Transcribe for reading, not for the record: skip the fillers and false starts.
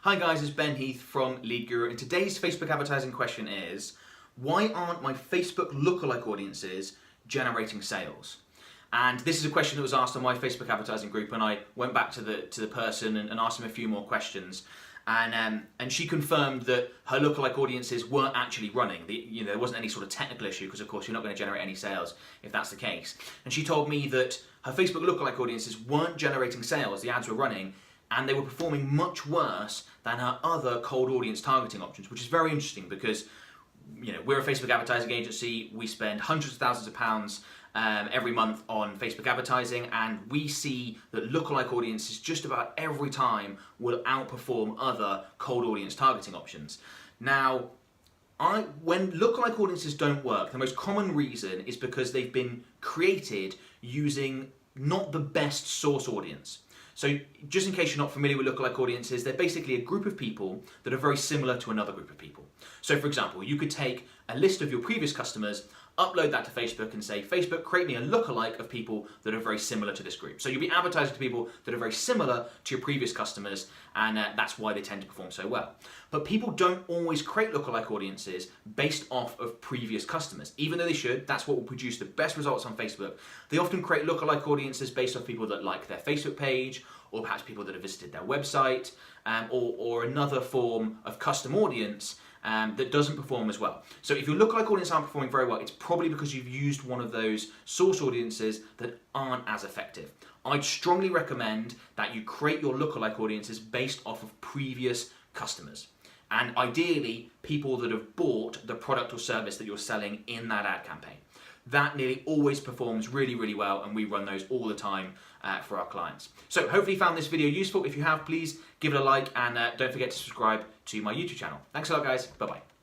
Hi guys, it's Ben Heath from Lead Guru, and today's Facebook advertising question is, why aren't my Facebook lookalike audiences generating sales? And this is a question that was asked on my Facebook advertising group, and I went back to the person and asked him a few more questions. And she confirmed that her lookalike audiences weren't actually running. There wasn't any sort of technical issue, because of course you're not going to generate any sales if that's the case. And she told me that her Facebook lookalike audiences weren't generating sales, the ads were running, and they were performing much worse than her other cold audience targeting options, which is very interesting because we're a Facebook advertising agency. We spend hundreds of thousands of pounds every month on Facebook advertising, and we see that lookalike audiences just about every time will outperform other cold audience targeting options. Now, when lookalike audiences don't work, the most common reason is because they've been created using not the best source audience. So just in case you're not familiar with lookalike audiences, they're basically a group of people that are very similar to another group of people. So for example, you could take a list of your previous customers, upload that to Facebook and say, Facebook, create me a lookalike of people that are very similar to this group. So you'll be advertising to people that are very similar to your previous customers, and that's why they tend to perform so well. But people don't always create lookalike audiences based off of previous customers. Even though they should, that's what will produce the best results on Facebook. They often create lookalike audiences based off people that like their Facebook page, or perhaps people that have visited their website, or another form of custom audience that doesn't perform as well. So if your lookalike audience aren't performing very well, it's probably because you've used one of those source audiences that aren't as effective. I'd strongly recommend that you create your lookalike audiences based off of previous customers. And ideally, people that have bought the product or service that you're selling in that ad campaign. That nearly always performs really, really well, and we run those all the time for our clients. So hopefully you found this video useful. If you have, please give it a like, and don't forget to subscribe to my YouTube channel. Thanks a lot, guys. Bye-bye.